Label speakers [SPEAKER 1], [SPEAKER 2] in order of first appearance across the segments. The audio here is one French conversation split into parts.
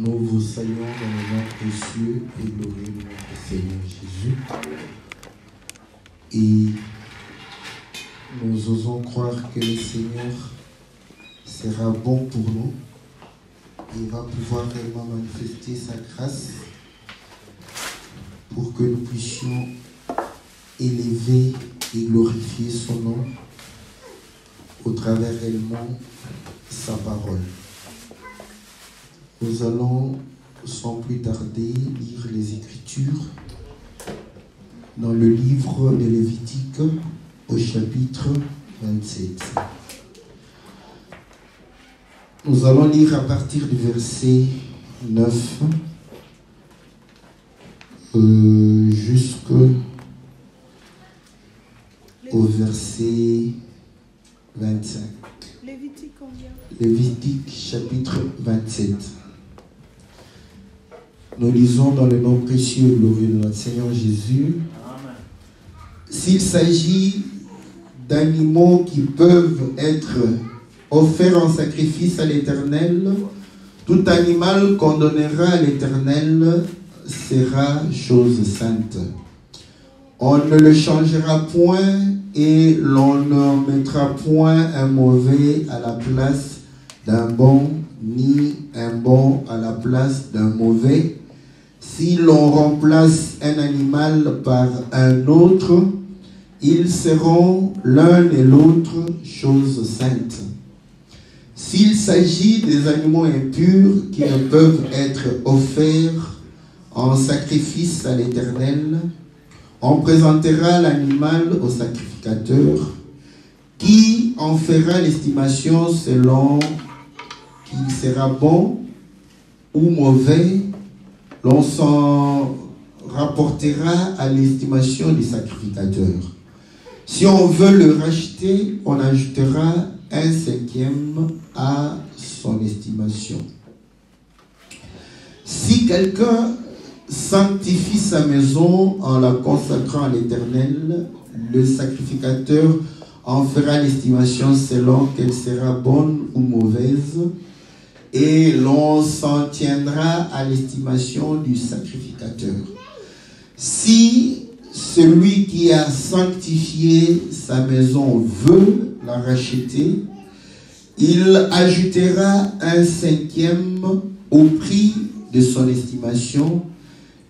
[SPEAKER 1] Nous vous saluons dans le nom précieux et glorieux de notre Seigneur Jésus. Et nous osons croire que le Seigneur sera bon pour nous. Il va pouvoir réellement manifester sa grâce pour que nous puissions élever et glorifier son nom au travers réellement sa parole. Nous allons sans plus tarder lire les Écritures dans le livre de Lévitique au chapitre 27. Nous allons lire à partir du verset 9 jusqu'au verset 25.
[SPEAKER 2] Lévitique combien?
[SPEAKER 1] Lévitique chapitre 27. Nous lisons dans le nom précieux et glorieux de notre Seigneur Jésus. Amen. S'il s'agit d'animaux qui peuvent être offerts en sacrifice à l'Éternel, tout animal qu'on donnera à l'Éternel sera chose sainte. On ne le changera point et l'on ne mettra point un mauvais à la place d'un bon, ni un bon à la place d'un mauvais. Si l'on remplace un animal par un autre, ils seront l'un et l'autre choses saintes. S'il s'agit des animaux impurs qui ne peuvent être offerts en sacrifice à l'Éternel, on présentera l'animal au sacrificateur qui en fera l'estimation selon qu'il sera bon ou mauvais. L'on s'en rapportera à l'estimation du sacrificateur. Si on veut le racheter, on ajoutera 1/5 à son estimation. Si quelqu'un sanctifie sa maison en la consacrant à l'Éternel, le sacrificateur en fera l'estimation selon qu'elle sera bonne ou mauvaise, et l'on s'en tiendra à l'estimation du sacrificateur. Si celui qui a sanctifié sa maison veut la racheter, il ajoutera 1/5 au prix de son estimation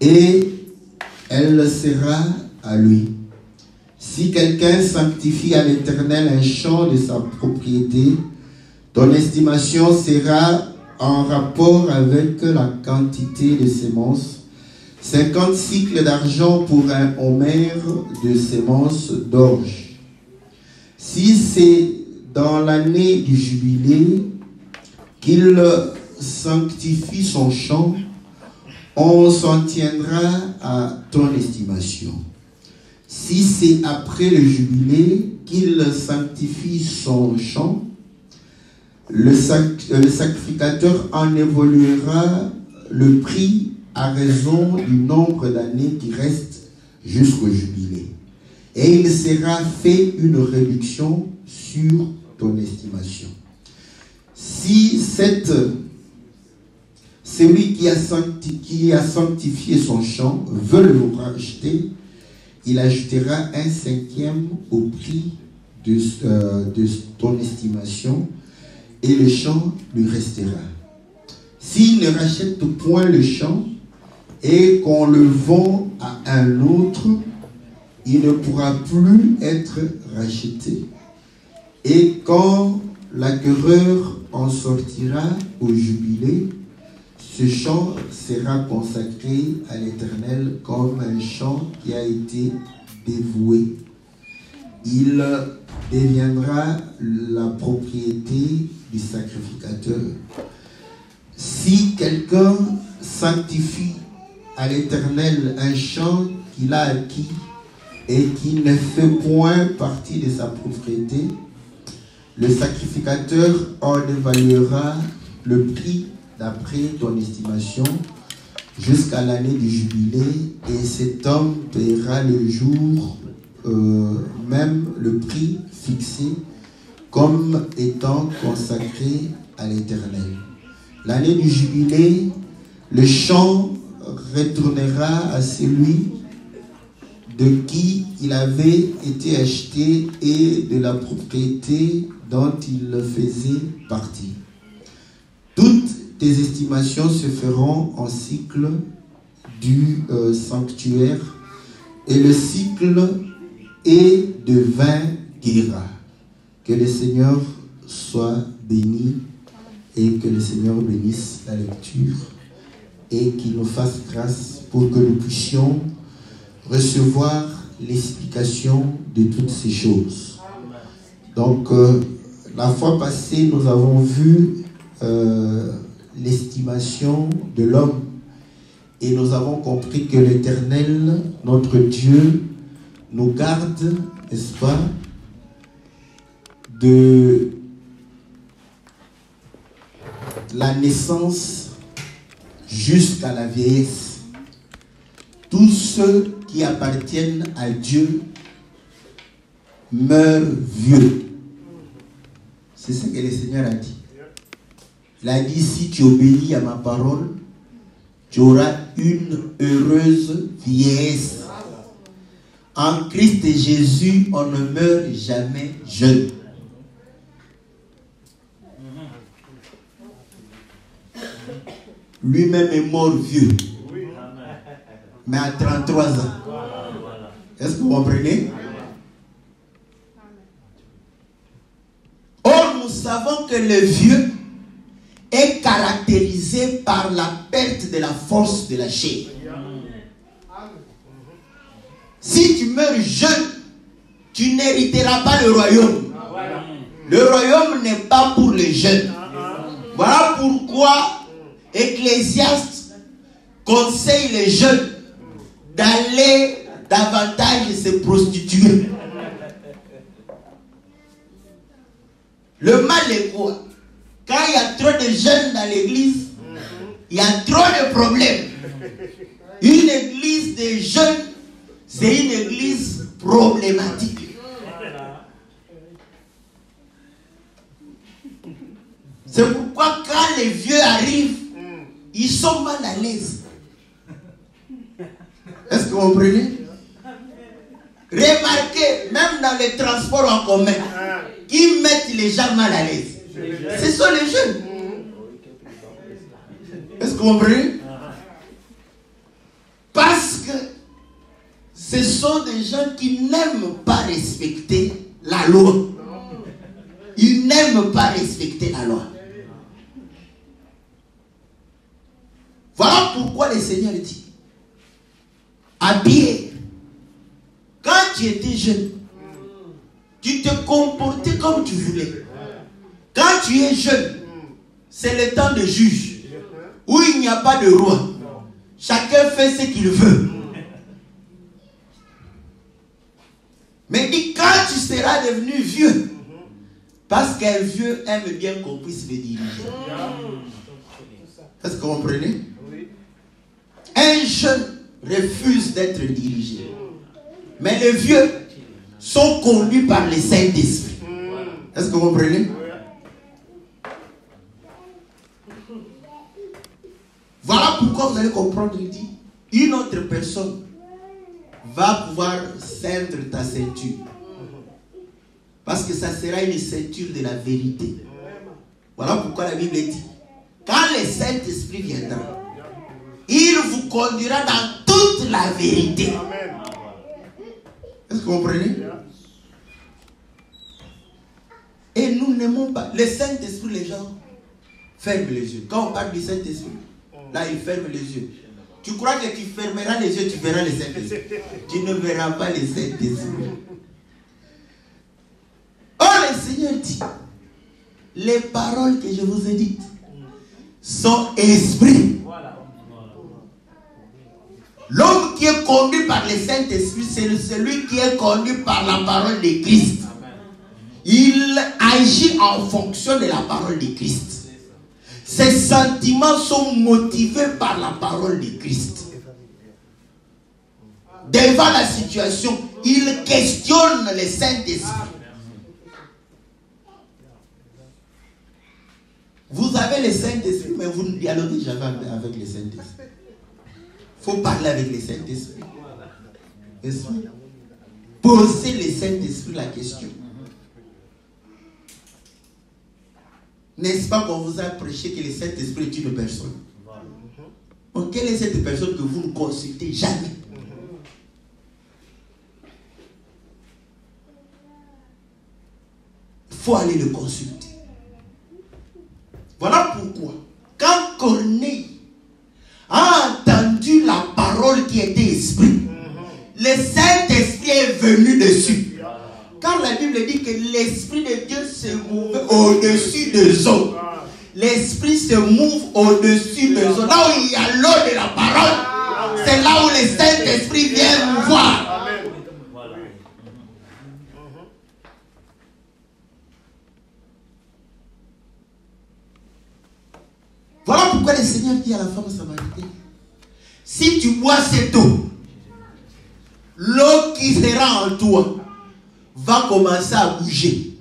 [SPEAKER 1] et elle sera à lui. Si quelqu'un sanctifie à l'Éternel un champ de sa propriété, ton estimation sera en rapport avec la quantité de semences, 50 cycles d'argent pour un homère de semences d'orge. Si c'est dans l'année du jubilé qu'il sanctifie son champ, on s'en tiendra à ton estimation. Si c'est après le jubilé qu'il sanctifie son champ, le sacrificateur en évoluera le prix à raison du nombre d'années qui restent jusqu'au jubilé. Et il sera fait une réduction sur ton estimation. Si celui qui a sanctifié son champ veut le racheter, il ajoutera 1/5 au prix de ton estimation et le champ lui restera. S'il ne rachète point le champ et qu'on le vend à un autre, il ne pourra plus être racheté. Et quand l'acquéreur en sortira au jubilé, ce champ sera consacré à l'Éternel comme un champ qui a été dévoué. Il deviendra la propriété du sacrificateur. Si quelqu'un sanctifie à l'Éternel un champ qu'il a acquis et qui ne fait point partie de sa propriété, le sacrificateur en évaluera le prix d'après ton estimation jusqu'à l'année du jubilé, et cet homme paiera le jour même le prix fixé comme étant consacré à l'Éternel. L'année du jubilé Le champ retournera à celui de qui il avait été acheté et de la propriété dont il faisait partie. Toutes tes estimations se feront en cycle du sanctuaire, et le cycle est de 20 guéras. Que le Seigneur soit béni et que le Seigneur bénisse la lecture et qu'il nous fasse grâce pour que nous puissions recevoir l'explication de toutes ces choses. Donc, la fois passée, nous avons vu l'estimation de l'homme et nous avons compris que l'Éternel, notre Dieu, nous garde, n'est-ce pas, de la naissance jusqu'à la vieillesse. Tous ceux qui appartiennent à Dieu meurent vieux. C'est ce que le Seigneur a dit. Il a dit, si tu obéis à ma parole, tu auras une heureuse vieillesse. En Christ Jésus, on ne meurt jamais jeune. Lui-même est mort vieux. Mais à 33 ans. Est-ce que vous comprenez? Or, nous savons que le vieux est caractérisé par la perte de la force de la chair. Si tu meurs jeune, tu n'hériteras pas le royaume. Le royaume n'est pas pour les jeunes. Voilà pourquoi Ecclésiaste conseille les jeunes d'aller davantage se prostituer. Le mal est quoi? Quand il y a trop de jeunes dans l'église, il y a trop de problèmes. Une église de jeunes, c'est une église problématique. C'est pourquoi quand les vieux arrivent, ils sont mal à l'aise. Est-ce que vous comprenez? Remarquez, même dans les transports en commun, qui mettent les gens mal à l'aise, ce sont les jeunes. Est-ce que vous comprenez? Parce que ce sont des gens qui n'aiment pas respecter la loi. Ils n'aiment pas respecter la loi. Voilà pourquoi le Seigneur dit, habillé, quand tu étais jeune, tu te comportais comme tu voulais. Quand tu es jeune, c'est le temps de juge, où il n'y a pas de roi. Chacun fait ce qu'il veut. Mais dit, quand tu seras devenu vieux, parce qu'un vieux aime bien qu'on puisse le diriger. Est-ce que vous comprenez? Un jeune refuse d'être dirigé. Mais les vieux sont conduits par le Saint-Esprit. Est-ce que vous comprenez? Voilà pourquoi vous allez comprendre, il dit, une autre personne va pouvoir ceindre ta ceinture. Parce que ça sera une ceinture de la vérité. Voilà pourquoi la Bible dit, quand le Saint-Esprit viendra, il vous conduira dans toute la vérité. Est-ce que vous comprenez? Et nous n'aimons pas. Le Saint-Esprit, les gens ferment les yeux. Quand on parle du Saint-Esprit, là, ils ferment les yeux. Tu crois que tu fermeras les yeux, tu verras le Saint-Esprit. Tu ne verras pas le Saint-Esprit. Oh, le Seigneur dit, les paroles que je vous ai dites sont esprit. L'homme qui est conduit par le Saint-Esprit, c'est celui qui est conduit par la parole de Christ. Il agit en fonction de la parole de Christ. Ses sentiments sont motivés par la parole de Christ. Devant la situation, il questionne le Saint-Esprit. Vous avez avez le Saint-Esprit, mais vous ne dialoguez jamais avec le Saint-Esprit. Il faut parler avec le Saint-Esprit. Posez le Saint-Esprit la question. N'est-ce pas qu'on vous a prêché que le Saint-Esprit est une personne? Donc, quelle est cette personne que vous ne consultez jamais? Il faut aller le consulter. Voilà pourquoi, quand Corneille a entendu la parole qui était esprit, le Saint-Esprit est venu dessus. Car la Bible dit que l'Esprit de Dieu se mouve au-dessus des eaux. L'Esprit se mouve au-dessus des eaux. Là où il y a l'eau de la parole, c'est là où le Saint-Esprit vient mouvoir. Voilà pourquoi le Seigneur dit à la femme samaritaine, si tu bois cette eau, l'eau qui sera en toi va commencer à bouger.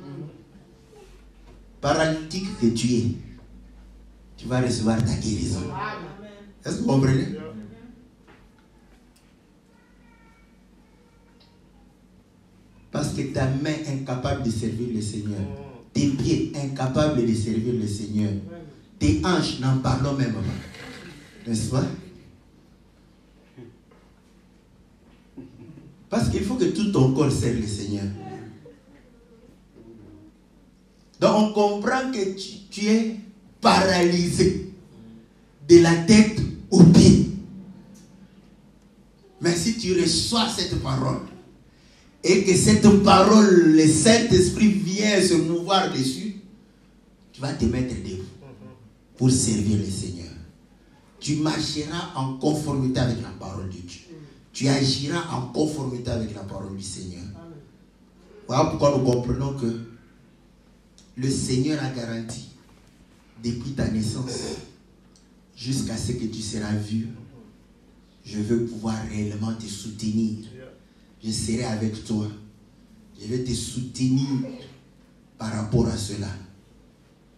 [SPEAKER 1] Paralytique que tu es, tu vas recevoir ta guérison. Est-ce que vous comprenez? Parce que ta main est incapable de servir le Seigneur, tes pieds incapables de servir le Seigneur, tes hanches n'en parlons même pas. N'est-ce pas? Parce qu'il faut que tout ton corps serve le Seigneur. Donc on comprend que tu es paralysé de la tête aux pieds. Mais si tu reçois cette parole et que cette parole, le Saint-Esprit vient se mouvoir dessus, tu vas te mettre debout pour servir le Seigneur. Tu marcheras en conformité avec la parole de Dieu. Tu agiras en conformité avec la parole du Seigneur. Voilà pourquoi nous comprenons que le Seigneur a garanti depuis ta naissance jusqu'à ce que tu seras vu. Je veux pouvoir réellement te soutenir. Je serai avec toi. Je vais te soutenir par rapport à cela.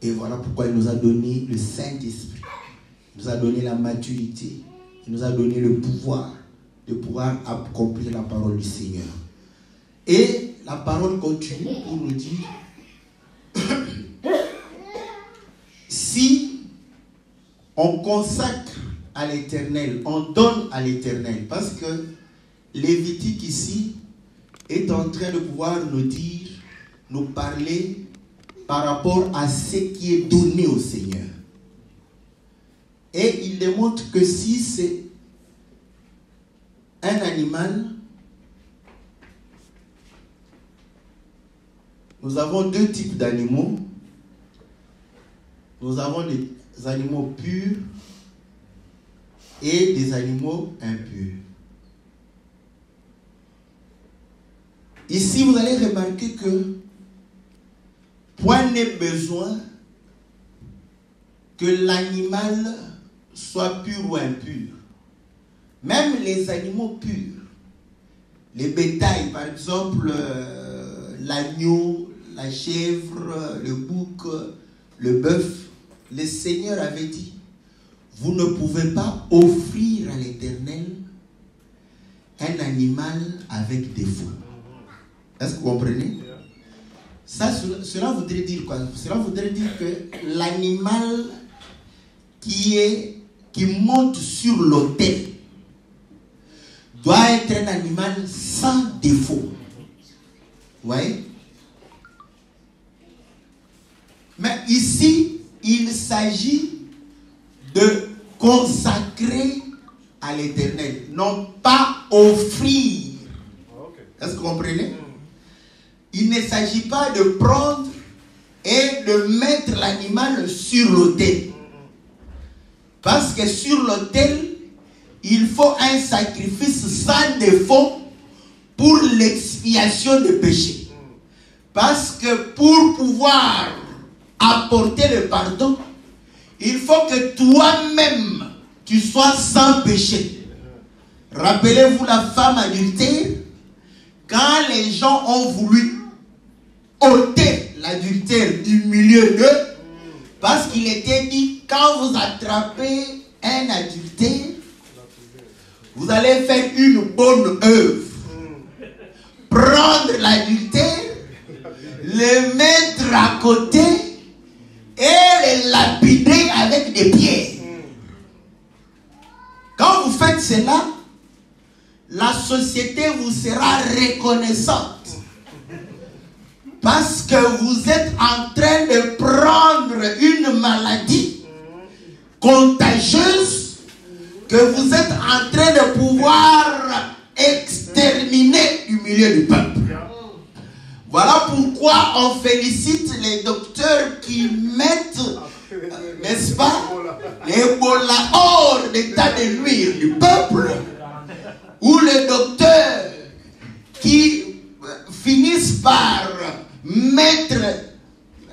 [SPEAKER 1] Et voilà pourquoi il nous a donné le Saint-Esprit. Il nous a donné la maturité. Il nous a donné le pouvoir de pouvoir accomplir la parole du Seigneur. Et la parole continue pour nous dire si on consacre à l'Éternel, on donne à l'Éternel, parce que Lévitique ici est en train de pouvoir nous dire, nous parler par rapport à ce qui est donné au Seigneur. Et il démontre que si c'est un animal, nous avons deux types d'animaux. Nous avons des animaux purs et des animaux impurs. Ici, vous allez remarquer que point n'est besoin que l'animal soit pur ou impur. Même les animaux purs, les bétails, par exemple, l'agneau, la chèvre, le bouc, le bœuf, le Seigneur avait dit, vous ne pouvez pas offrir à l'Éternel un animal avec défaut. Est-ce que vous comprenez? Cela voudrait dire quoi? Cela voudrait dire que l'animal qui monte sur l'autel doit être un animal sans défaut. Vous voyez? Mais ici, il s'agit de consacrer à l'Éternel, non pas offrir. Est-ce que vous comprenez? Il ne s'agit pas de prendre et de mettre l'animal sur l'autel. Parce que sur l'autel, il faut un sacrifice sans défaut pour l'expiation des péchés. Parce que pour pouvoir apporter le pardon, il faut que toi-même tu sois sans péché. Rappelez-vous la femme adultère, quand les gens ont voulu ôter l'adultère du milieu d'eux, Parce qu'il était dit, quand vous attrapez un adultère, vous allez faire une bonne œuvre. Prendre l'adultère, le mettre à côté et le lapider avec des pierres. Quand vous faites cela, la société vous sera reconnaissante. Parce que vous êtes en train de prendre une maladie contagieuse que vous êtes en train de pouvoir exterminer du milieu du peuple. Voilà pourquoi on félicite les docteurs qui mettent, n'est-ce pas, l'Ebola hors d'état de nuire du peuple, ou les docteurs qui finissent par mettre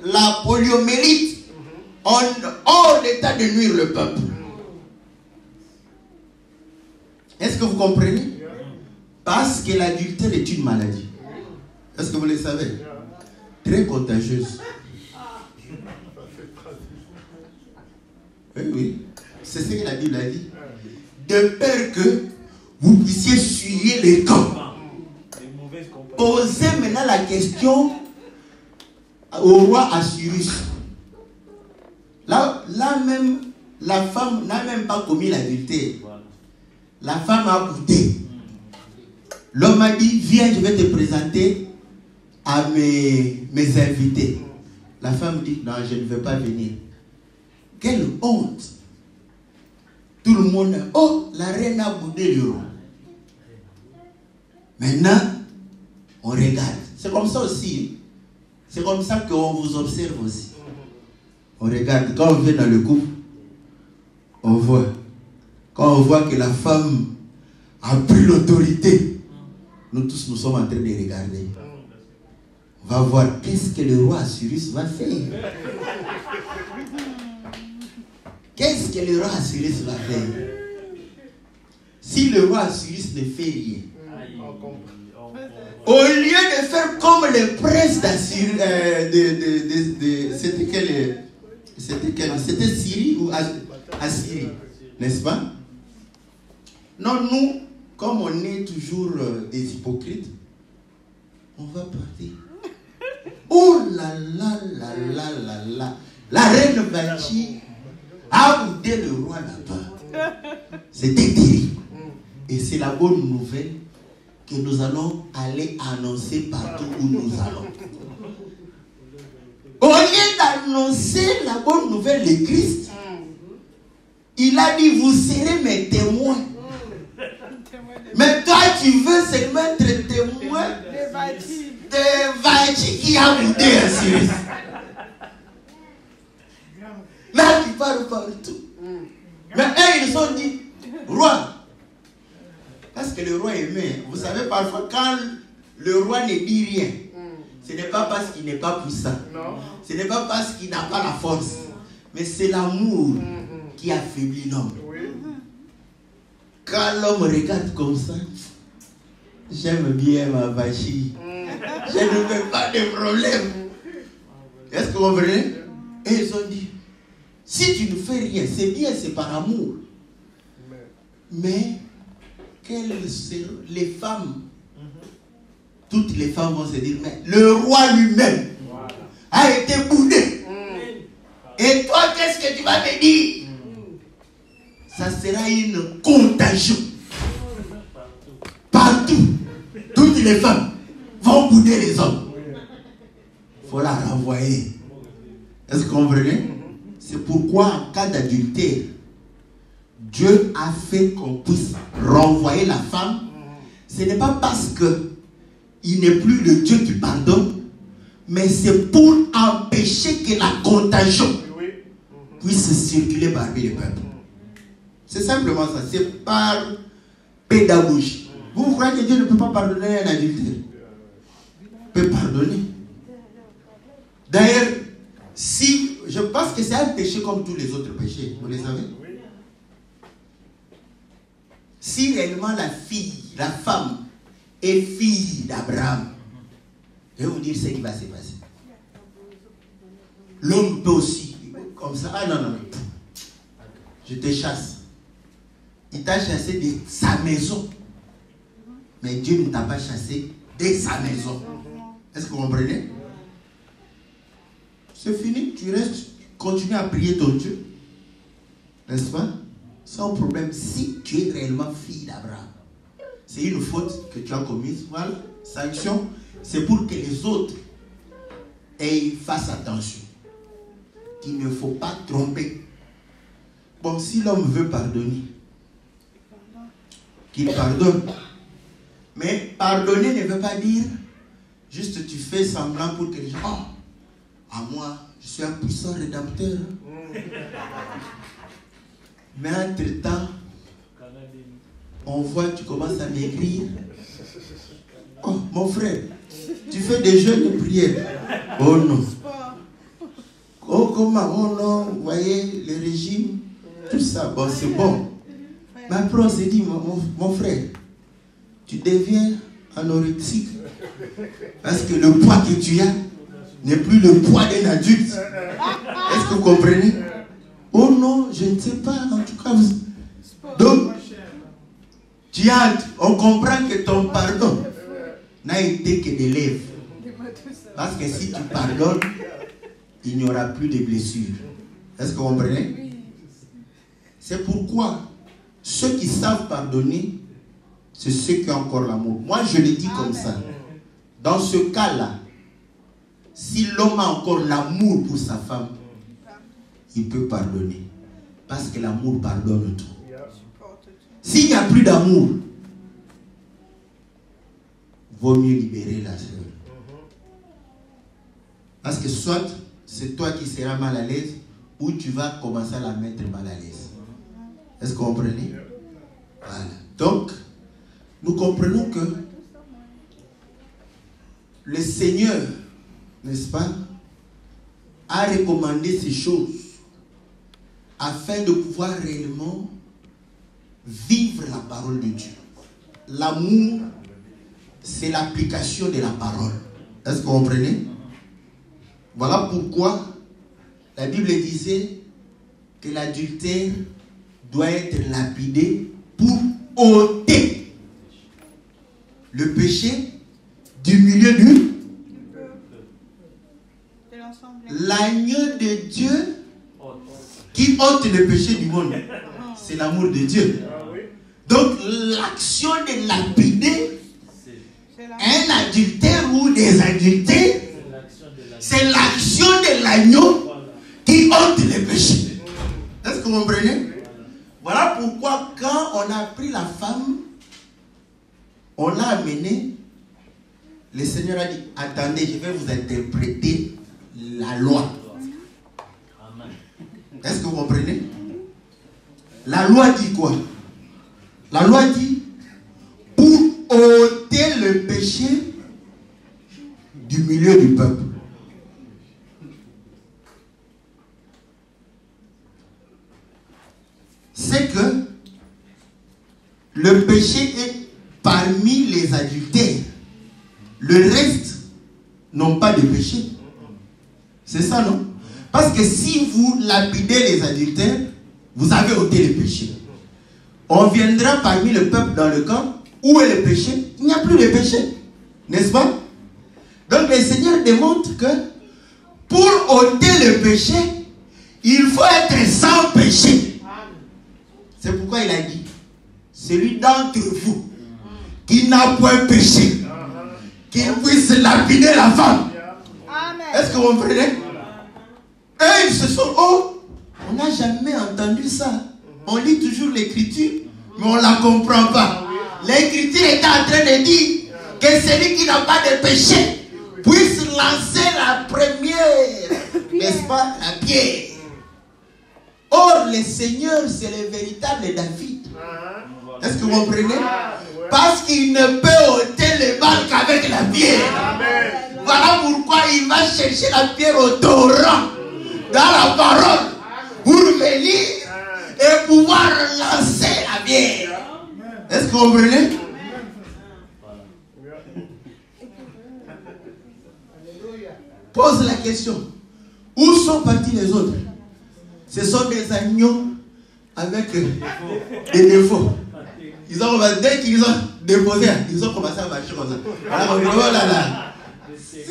[SPEAKER 1] la poliomyélite hors d'état de nuire le peuple. Est-ce que vous comprenez? Parce que l'adultère est une maladie. Est-ce que vous le savez? Très contagieuse. Oui, oui. C'est ce que la Bible a dit. De peur que vous puissiez suyer les camps. Posez maintenant la question au roi Assyrus. Là même, la femme n'a même pas commis l'adultère. La femme a goûté. L'homme a dit, viens, je vais te présenter à mes invités. La femme dit, non, je ne veux pas venir. Quelle honte. Tout le monde, oh, la reine a boudé le roi. Maintenant, on regarde. C'est comme ça aussi. C'est comme ça qu'on vous observe aussi. On regarde. Quand on vient dans le couple, on voit. Quand on voit que la femme a pris l'autorité, nous tous, nous sommes en train de regarder. On va voir qu'est-ce que le roi Assyrus va faire. Qu'est-ce que le roi Assyrus va faire? Si le roi Assyrus ne fait rien, au lieu de faire comme le prince d'Assyrie, c'était Syrie ou Assyrie, n'est-ce pas? Non, nous, comme on est toujours des hypocrites, on va partir. Oh là là là là là là. La reine Valchi a boudé le roi là-bas. C'était terrible. Et c'est la bonne nouvelle que nous allons aller annoncer partout où nous allons. Au lieu d'annoncer la bonne nouvelle de Christ, il a dit, vous serez mes témoins. Mais toi, tu veux seulement être témoin de Valchi qui a boudé Assyrus. Là, tu parles partout. Mais eux, ils ont dit, roi. Parce que le roi est aimé. Vous savez, parfois, quand le roi ne dit rien, ce n'est pas parce qu'il n'est pas puissant. Ce n'est pas parce qu'il n'a pas la force. Mais c'est l'amour qui affaiblit l'homme. Quand l'homme regarde comme ça, j'aime bien ma Valchi. Je ne veux pas de problème. Est-ce que vous comprenez? Et ils ont dit, si tu ne fais rien, c'est bien, c'est par amour. Mais, quelles seront les femmes? Toutes les femmes vont se dire, mais le roi lui-même a été boudé. Et toi, qu'est-ce que tu vas me dire? Ça sera une contagion. Partout, toutes les femmes vont bouder les hommes. Il faut la renvoyer. Est-ce que vous comprenez? C'est pourquoi en cas d'adultère, Dieu a fait qu'on puisse renvoyer la femme. Ce n'est pas parce qu'il n'est plus le Dieu qui pardonne, mais c'est pour empêcher que la contagion puisse circuler parmi les peuples. C'est simplement ça. C'est par pédagogie. Vous croyez que Dieu ne peut pas pardonner un adultère? Il peut pardonner. D'ailleurs, si je pense que c'est un péché comme tous les autres péchés, vous les savez? Si réellement la femme est fille d'Abraham, je vais vous dire ce qui va se passer. L'homme peut aussi, comme ça. Ah non, non, non. Je te chasse. Il t'a chassé de sa maison. Mais Dieu ne t'a pas chassé de sa maison. Est-ce que vous comprenez? C'est fini, tu restes, tu continues à prier ton Dieu. N'est-ce pas? Sans problème, si tu es réellement fille d'Abraham. C'est une faute que tu as commise. Voilà, sanction. C'est pour que les autres fassent attention. Qu'il ne faut pas tromper. Bon, si l'homme veut pardonner, qu'il pardonne. Mais pardonner ne veut pas dire juste tu fais semblant pour que les gens... Oh, à moi, je suis un puissant rédempteur. Mais entre-temps, on voit, tu commences à maigrir. Oh, mon frère, tu fais des jeûnes de prière. Oh non. Oh, comment? Oh non, vous voyez, le régime, tout ça, bon, c'est bon. Mais après, on s'est dit, mon frère, tu deviens anorexique. Parce que le poids que tu as n'est plus le poids d'un adulte. Est-ce que vous comprenez? Oh non, je ne sais pas. En tout cas, donc, tu as, on comprend que ton pardon n'a été que des lèvres. Parce que si tu pardonnes, il n'y aura plus de blessures. Est-ce que vous comprenez? C'est pourquoi ceux qui savent pardonner, c'est ceux qui ont encore l'amour. Moi, je le dis comme ça. Dans ce cas-là, si l'homme a encore l'amour pour sa femme, il peut pardonner. Parce que l'amour pardonne tout. S'il n'y a plus d'amour, vaut mieux libérer la sœur. Parce que soit c'est toi qui seras mal à l'aise, ou tu vas commencer à la mettre mal à l'aise. Est-ce que vous comprenez? Voilà. Donc, nous comprenons que le Seigneur, n'est-ce pas, a recommandé ces choses afin de pouvoir réellement vivre la parole de Dieu. L'amour, c'est l'application de la parole. Est-ce que vous comprenez? Voilà pourquoi la Bible disait que l'adultère doit être lapidé pour ôter le péché du milieu du l'agneau de Dieu qui ôte le péché du monde. C'est l'amour de Dieu. Donc l'action de lapider un adultère ou des adultères, c'est l'action de l'agneau qui ôte le péché. Est-ce que vous comprenez? Voilà pourquoi quand on a pris la femme, on l'a amenée, le Seigneur a dit, attendez, je vais vous interpréter la loi. Est-ce que vous comprenez? La loi dit quoi? La loi dit, pour ôter le péché du milieu du peuple. C'est que le péché est parmi les adultères. Le reste n'ont pas de péché. C'est ça, non? Parce que si vous lapidez les adultères, vous avez ôté le péché. On viendra parmi le peuple dans le camp. Où est le péché? Il n'y a plus de péché. N'est-ce pas? Donc le Seigneur démontre que pour ôter le péché, il faut être sans péché. C'est pourquoi il a dit, celui d'entre vous qui n'a point péché, qu'il puisse lapider la femme. Est-ce que vous comprenez? Et ils se sont, oh, on n'a jamais entendu ça. On lit toujours l'écriture, mais on ne la comprend pas. L'écriture est en train de dire que celui qui n'a pas de péché puisse lancer la première, n'est-ce pas, la pierre. Or, le Seigneur, c'est le véritable David. Est-ce que vous comprenez? Parce qu'il ne peut ôter le mal qu'avec la pierre. Voilà pourquoi il va chercher la pierre au torrent, dans la parole, pour venir et pouvoir lancer la pierre. Est-ce que vous comprenez? Pose la question. Où sont partis les autres? Ce sont des agneaux avec des défauts. Ils ont, dès qu'ils ont déposé, ils ont commencé à marcher comme ça. Alors on dit, oh là là,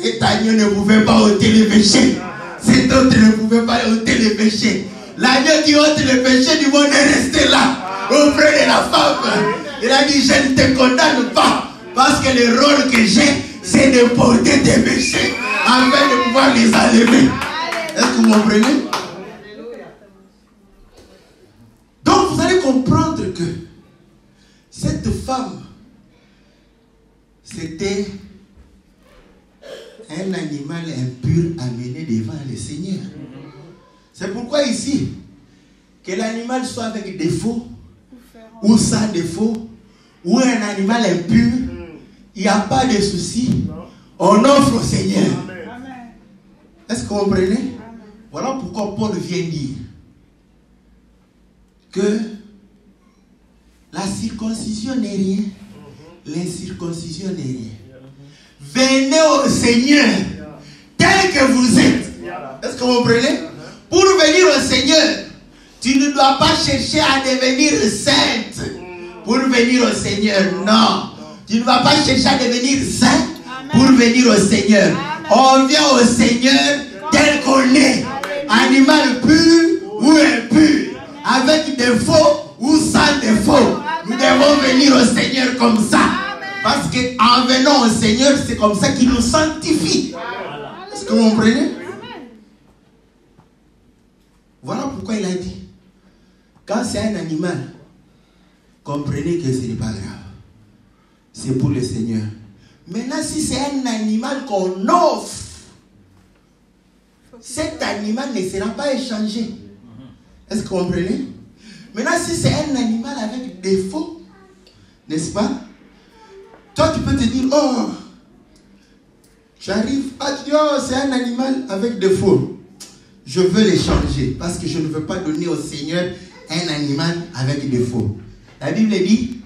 [SPEAKER 1] cet agneau ne pouvait pas ôter les péchés. Cet autre ne pouvait pas ôter les péchés. L'agneau qui ôte les péchés du monde est resté là, auprès de la femme. Il a dit, je ne te condamne pas, parce que le rôle que j'ai, c'est de porter tes péchés, afin de pouvoir les enlever. Est-ce que vous comprenez? Donc vous allez comprendre que cette femme, c'était un animal impur amené devant le Seigneur. C'est pourquoi ici, que l'animal soit avec défaut, ou sans défaut, ou un animal impur, il n'y a pas de souci. On offre au Seigneur. Est-ce que vous comprenez? Voilà pourquoi Paul vient dire que la circoncision n'est rien, l'incirconcision n'est rien. Venez au Seigneur tel que vous êtes. Est-ce que vous comprenez? Pour venir au Seigneur, tu ne dois pas chercher à devenir sainte. Pour venir au Seigneur, non. Tu ne vas pas chercher à devenir saint pour venir au Seigneur. On vient au Seigneur tel qu'on est. Animal pur ou impur, avec défaut ou sans défaut. Nous devons venir au Seigneur comme ça. Parce qu'en venant au Seigneur, c'est comme ça qu'il nous sanctifie. Est-ce que vous comprenez? Voilà pourquoi il a dit, quand c'est un animal, comprenez que ce n'est pas grave. C'est pour le Seigneur. Maintenant, si c'est un animal qu'on offre, cet animal ne sera pas échangé. Est-ce que vous comprenez? Maintenant, si c'est un animal avec défaut, n'est-ce pas? Toi, tu peux te dire, oh, j'arrive, tu dis, oh, c'est un animal avec défaut. Je veux l'échanger parce que je ne veux pas donner au Seigneur un animal avec défaut. La Bible dit,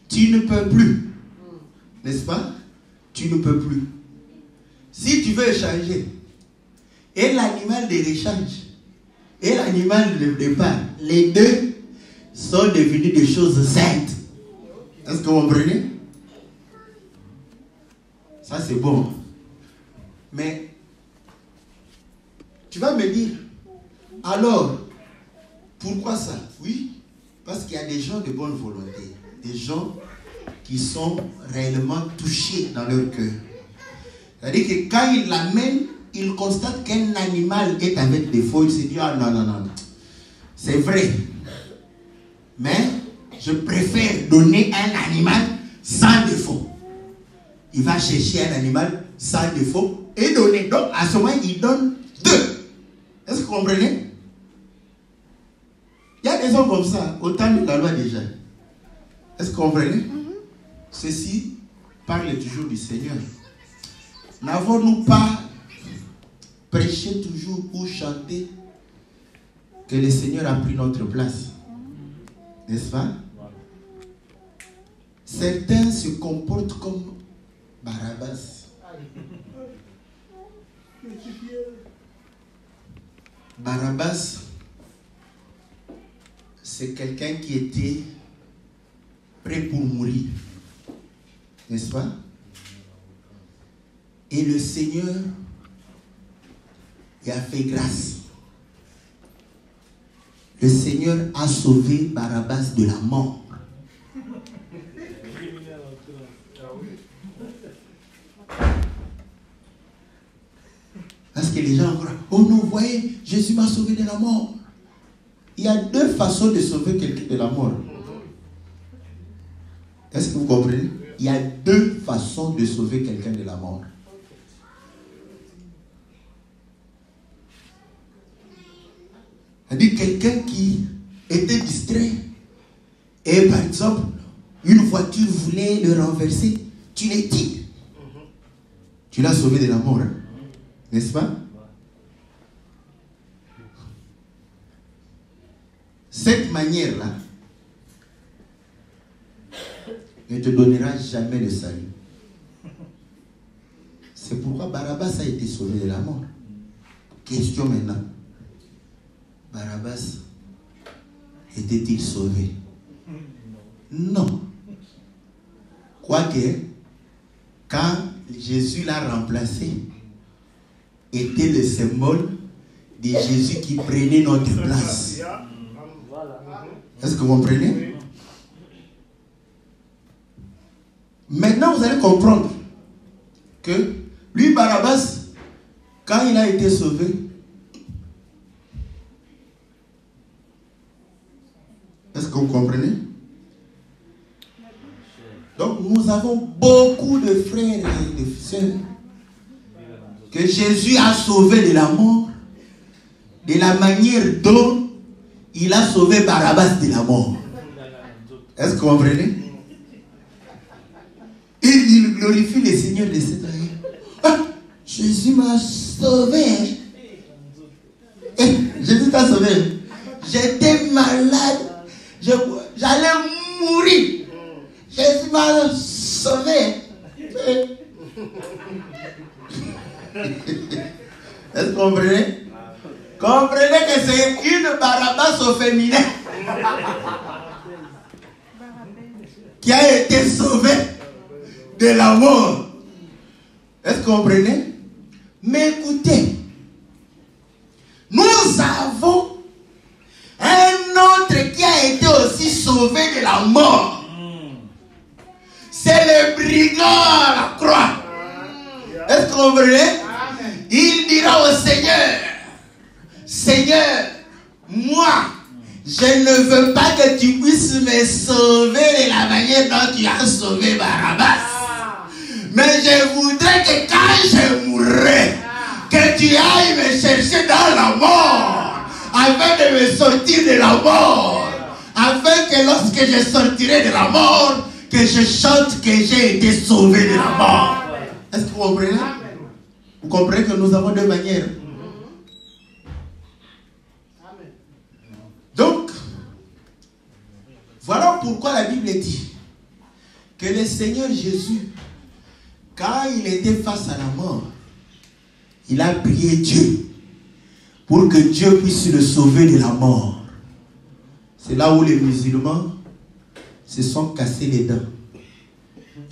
[SPEAKER 1] tu ne peux plus. N'est-ce pas? Tu ne peux plus. Si tu veux échanger, et l'animal de l'échange, et l'animal de départ, les deux sont devenus des choses saintes. Est-ce que vous comprenez? Ça c'est bon. Mais, tu vas me dire, alors, pourquoi ça? Oui, parce qu'il y a des gens de bonne volonté, des gens qui sont réellement touchés dans leur cœur. C'est-à-dire que quand ils l'amènent, ils constatent qu'un animal est avec défaut, ils se disent, ah non, non, non, c'est vrai. Mais je préfère donner un animal sans défaut. Il va chercher un animal sans défaut et donner. Donc à ce moment, il donne deux. Est-ce que vous comprenez? Il y a des gens comme ça, au temps de la loi déjà. Est-ce que vous comprenez? Ceci parle toujours du Seigneur. N'avons-nous pas prêché toujours ou chanté que le Seigneur a pris notre place? N'est-ce pas? Certains se comportent comme Barabbas. Barabbas, c'est quelqu'un qui était prêt pour mourir. N'est-ce pas? Et le Seigneur lui a fait grâce. Le Seigneur a sauvé Barabbas de la mort. Parce que les gens croient, oh non, vous voyez, Jésus m'a sauvé de la mort. Il y a deux façons de sauver quelqu'un de la mort. Est-ce que vous comprenez? Il y a deux façons de sauver quelqu'un de la mort. C'est-à-dire quelqu'un qui était distrait et par exemple, une voiture voulait le renverser, tu l'es dit. Tu l'as sauvé de la mort, hein? N'est-ce pas? Cette manière-là ne te donnera jamais le salut. C'est pourquoi Barabbas a été sauvé de la mort. Question maintenant. Barabbas était-il sauvé? Non. Quoique, quand Jésus l'a remplacé, était le symbole de Jésus qui prenait notre place. Est-ce que vous comprenez? Maintenant, vous allez comprendre que lui, Barabbas, quand il a été sauvé, est-ce que vous comprenez? Donc, nous avons beaucoup de frères et de sœurs que Jésus a sauvés de la mort, de la manière dont il a sauvé Barabbas de la mort. Est-ce que vous comprenez? Et il glorifie le Seigneur de cette manière. Ah, Jésus m'a sauvé. Et Jésus t'a sauvé. J'étais malade. J'allais mourir. Jésus m'a sauvé. Est-ce que vous comprenez? Comprenez que c'est une Barabbas au féminin qui a été sauvée de la mort. Est-ce que vous comprenez? Mais écoutez, nous avons un autre qui a été aussi sauvé de la mort. C'est le brigand à la croix. Est-ce que vous comprenez? Il dira au Seigneur, Seigneur, moi, je ne veux pas que tu puisses me sauver de la manière dont tu as sauvé Barabbas. Mais je voudrais que quand je mourrai, que tu ailles me chercher dans la mort, afin de me sortir de la mort, afin que lorsque je sortirai de la mort, que je chante que j'ai été sauvé de la mort. Est-ce que vous comprenez? Vous comprenez que nous avons deux manières. Donc, voilà pourquoi la Bible dit que le Seigneur Jésus, quand il était face à la mort, il a prié Dieu pour que Dieu puisse le sauver de la mort. C'est là où les musulmans se sont cassés les dents.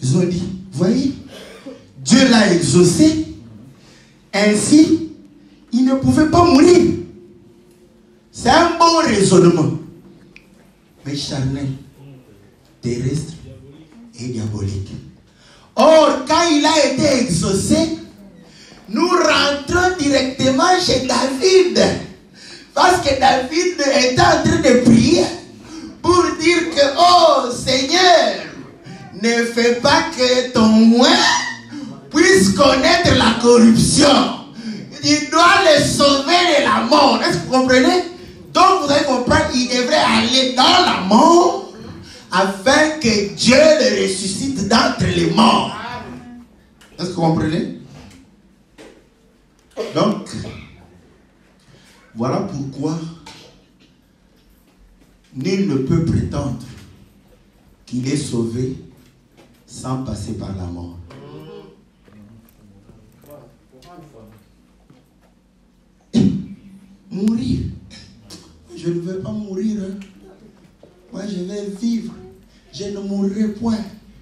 [SPEAKER 1] Ils ont dit, voyez, Dieu l'a exaucé, ainsi, il ne pouvait pas mourir. C'est un bon raisonnement, mais charnel, terrestre et diabolique. Or, quand il a été exaucé, nous rentrons directement chez David. Parce que David était en train de prier pour dire que, oh Seigneur, ne fais pas que ton oint puisse connaître la corruption. Il doit le sauver de la mort. Est-ce que vous comprenez? Donc vous allez comprendre, il devrait aller dans la mort afin que Dieu le ressuscite d'entre les morts. Est-ce que vous comprenez? Donc, voilà pourquoi nul ne peut prétendre qu'il est sauvé sans passer par la mort. Mourir. Je ne veux pas mourir. Hein. Moi, je vais vivre. Je ne mourrai point.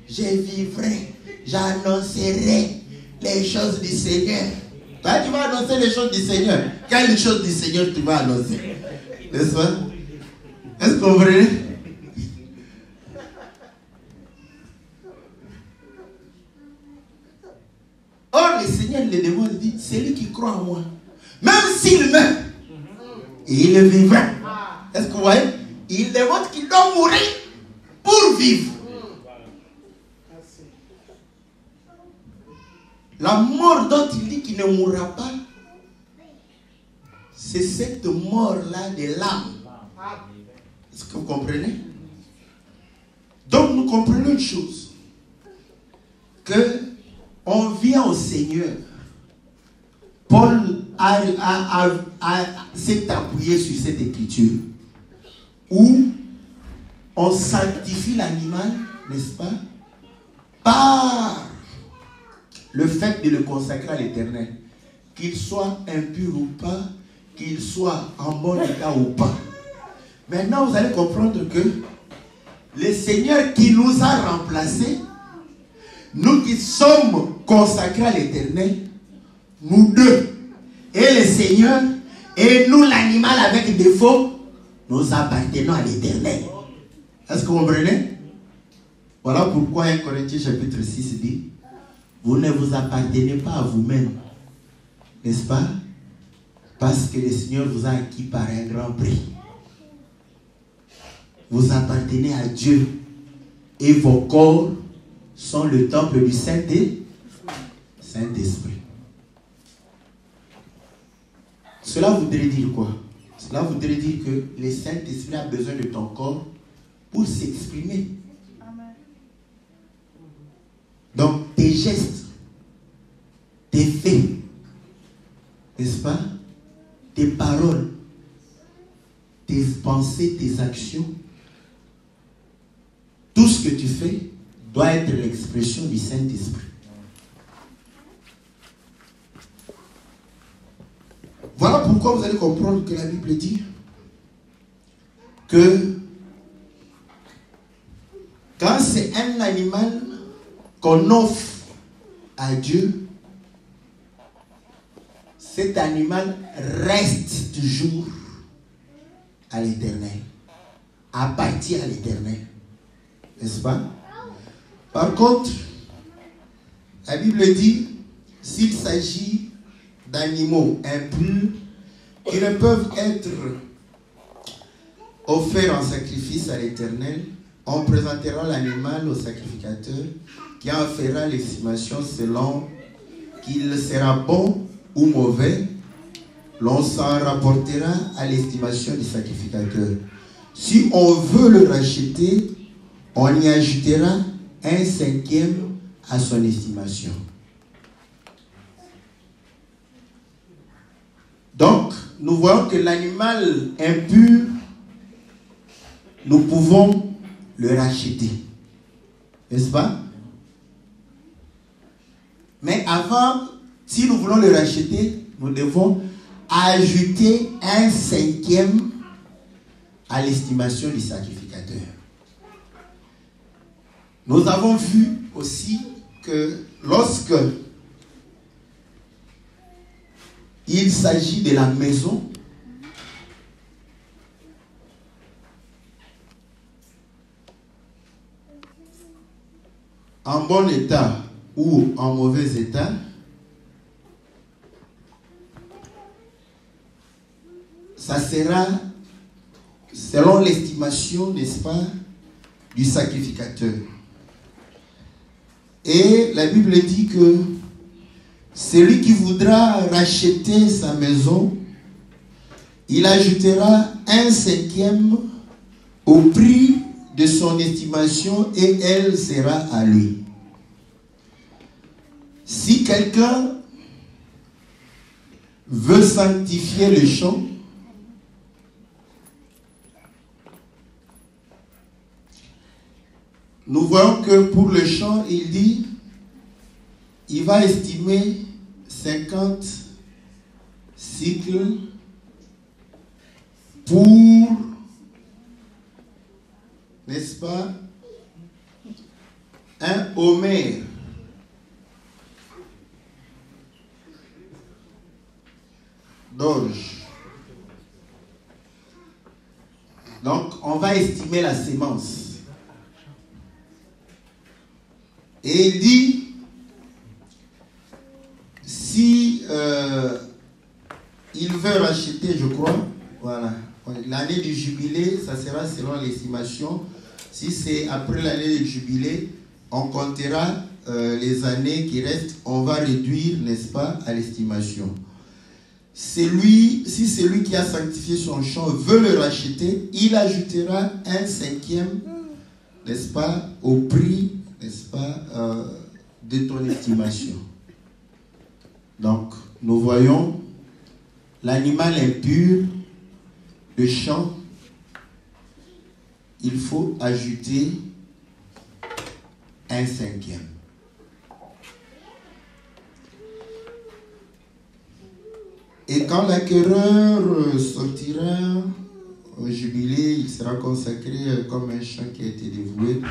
[SPEAKER 1] Je vivrai. J'annoncerai les choses du Seigneur. Toi, tu vas annoncer les choses du Seigneur. Quelles choses du Seigneur tu vas annoncer? N'est-ce pas? Est-ce que vous comprenez? Or, le Seigneur, le démon dit, c'est lui qui croit en moi. Même s'il meurt, il vivra. Est-ce que vous voyez? Il démontre qu'il doit mourir pour vivre. La mort dont il dit qu'il ne mourra pas, c'est cette mort-là de l'âme. Est-ce que vous comprenez? Donc nous comprenons une chose, que on vient au Seigneur. Paul s'est appuyé sur cette écriture où on sanctifie l'animal, n'est-ce pas, par le fait de le consacrer à l'Éternel. Qu'il soit impur ou pas, qu'il soit en bon état ou pas. Maintenant, vous allez comprendre que le Seigneur qui nous a remplacés, nous qui sommes consacrés à l'Éternel, nous deux, et le Seigneur, et nous l'animal avec défaut, nous appartenons à l'Éternel. Est-ce que vous comprenez? Voilà pourquoi 1 Corinthiens chapitre 6 dit, vous ne vous appartenez pas à vous-même, n'est-ce pas? Parce que le Seigneur vous a acquis par un grand prix. Vous appartenez à Dieu et vos corps sont le temple du Saint-Esprit. Cela voudrait dire quoi? Cela voudrait dire que le Saint-Esprit a besoin de ton corps pour s'exprimer. Donc tes gestes, tes faits, n'est-ce pas? Tes paroles, tes pensées, tes actions, tout ce que tu fais doit être l'expression du Saint-Esprit. Voilà pourquoi vous allez comprendre que la Bible dit que quand c'est un animal qu'on offre à Dieu, cet animal reste toujours à l'Éternel, appartient à l'Éternel, n'est-ce pas? Par contre, la Bible dit, s'il s'agit d'animaux impurs qui ne peuvent être offerts en sacrifice à l'Éternel, on présentera l'animal au sacrificateur qui en fera l'estimation selon qu'il sera bon ou mauvais. L'on s'en rapportera à l'estimation du sacrificateur. Si on veut le racheter, on y ajoutera 1/5 à son estimation. Donc, nous voyons que l'animal impur, nous pouvons le racheter. N'est-ce pas? Mais avant, si nous voulons le racheter, nous devons ajouter 1/5 à l'estimation du sacrificateur. Nous avons vu aussi que lorsque il s'agit de la maison, en bon état ou en mauvais état, ça sera selon l'estimation, n'est-ce pas, du sacrificateur. Et la Bible dit que celui qui voudra racheter sa maison, il ajoutera 1/5 au prix de son estimation et elle sera à lui. Si quelqu'un veut sanctifier le champ, nous voyons que pour le champ, il dit, il va estimer 50 cycles pour, n'est-ce pas, un homère d'orge. Donc, on va estimer la sémence. Et il dit, si il veut racheter, je crois, voilà, l'année du jubilé, ça sera selon l'estimation. Si c'est après l'année du jubilé, on comptera les années qui restent, on va réduire, n'est-ce pas, à l'estimation. Si celui qui a sanctifié son champ veut le racheter, il ajoutera 1/5, n'est-ce pas, au prix, n'est-ce pas, de ton estimation. Donc, nous voyons l'animal impur, le champ, il faut ajouter 1/5. Et quand l'acquéreur sortira au jubilé, il sera consacré comme un chant qui a été dévoué.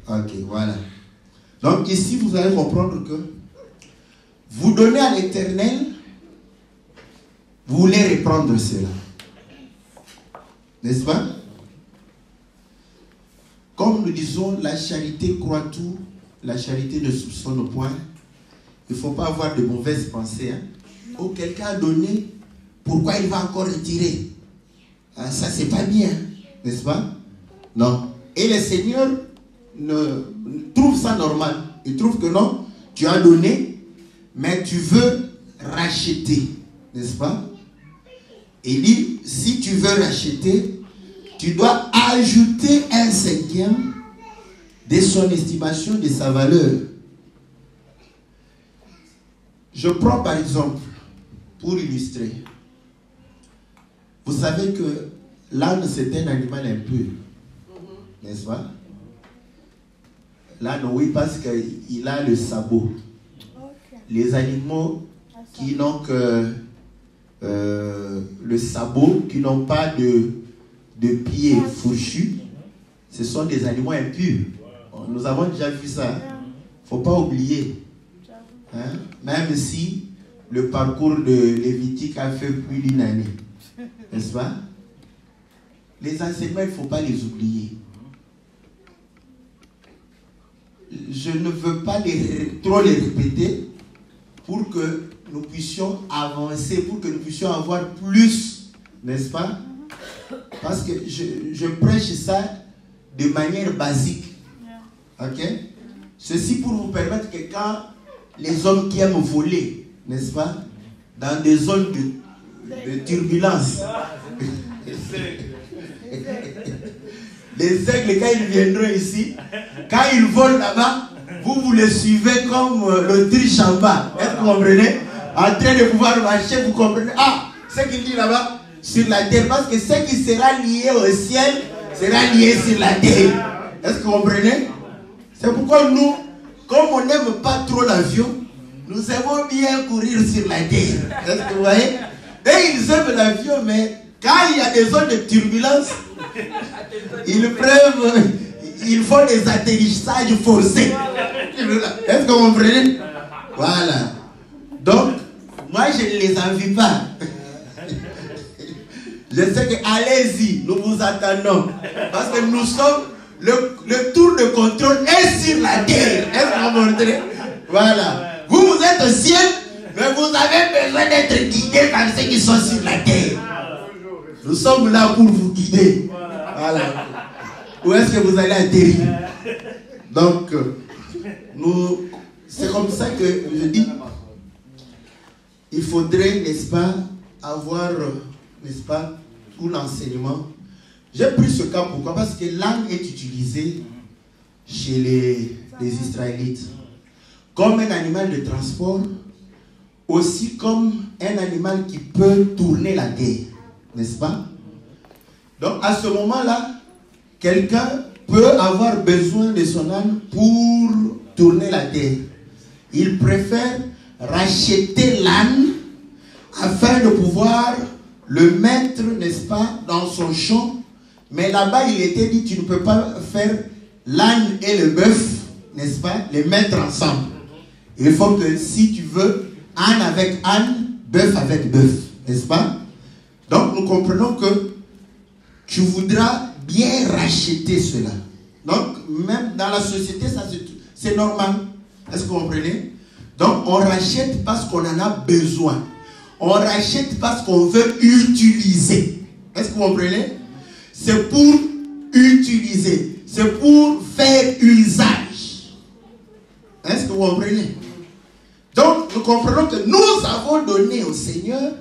[SPEAKER 1] Ok, voilà. Donc ici, vous allez comprendre que vous donnez à l'Éternel, vous voulez reprendre cela. N'est-ce pas? Comme nous disons, la charité croit tout, la charité ne soupçonne point. Il ne faut pas avoir de mauvaises pensées. Hein? Oh, quelqu'un a donné, pourquoi il va encore retirer? Ah, ça, c'est pas bien, n'est-ce pas? Non. Et le Seigneur trouve ça normal. Il trouve que non, tu as donné, mais tu veux racheter, n'est-ce pas? Il dit, si tu veux racheter, tu dois ajouter un cinquième de son estimation, de sa valeur. Je prends par exemple, pour illustrer, vous savez que l'âne c'est un animal impur, n'est-ce pas? L'âne, oui, parce qu'il a le sabot. Les animaux qui n'ont que le sabot, qui n'ont pas de pieds fourchus, ce sont des animaux impurs. Nous avons déjà vu ça. Il ne faut pas oublier. Hein? Même si le parcours de Lévitique a fait plus d'une année. N'est-ce pas? Les enseignements, il ne faut pas les oublier. Je ne veux pas trop les répéter pour que nous puissions avancer, pour que nous puissions avoir plus, n'est-ce pas? Parce que je prêche ça de manière basique. Ok? Ceci pour vous permettre que quand les hommes qui aiment voler, n'est-ce pas? Dans des zones de turbulence. Les aigles, quand ils viendront ici, quand ils volent là-bas, vous les suivez comme l'Autriche en bas. Est-ce que vous comprenez? En train de pouvoir marcher, vous comprenez? Ah, ce qu'il dit là-bas, sur la terre. Parce que ce qui sera lié au ciel sera lié sur la terre. Est-ce que vous comprenez? C'est pourquoi nous, comme on n'aime pas trop l'avion, nous aimons bien courir sur la terre. Est-ce que vous voyez? Et ils aiment l'avion, mais quand il y a des zones de turbulence, ils font des atterrissages forcés. Est-ce que vous comprenez? Voilà. Donc, moi je ne les envie pas. Je sais que, allez-y, nous vous attendons. Parce que nous sommes, le tour de contrôle est sur la terre. Est-ce que vous comprenez? Voilà. Vous êtes au ciel, mais vous avez besoin d'être guidés par ceux qui sont sur la terre. Nous sommes là pour vous guider. Voilà. Où est-ce que vous allez atterrir? Donc, c'est comme ça que je dis, il faudrait, n'est-ce pas, avoir, n'est-ce pas, tout l'enseignement. J'ai pris ce cas, pourquoi? Parce que l'âne est utilisé chez les Israélites comme un animal de transport, aussi comme un animal qui peut tourner la terre, n'est-ce pas? Donc à ce moment-là, quelqu'un peut avoir besoin de son âne pour tourner la terre. Il préfère racheter l'âne afin de pouvoir le mettre, n'est-ce pas, dans son champ. Mais là-bas, il était dit, tu ne peux pas faire l'âne et le bœuf, n'est-ce pas, les mettre ensemble. Il faut que si tu veux, âne avec âne, bœuf avec bœuf, n'est-ce pas? Donc nous comprenons que tu voudras bien racheter cela. Donc même dans la société, ça c'est normal. Est-ce que vous comprenez? Donc on rachète parce qu'on en a besoin. On rachète parce qu'on veut utiliser. Est-ce que vous comprenez? C'est pour utiliser. C'est pour faire usage. Est-ce que vous comprenez? Donc, nous comprenons que nous avons donné au Seigneur,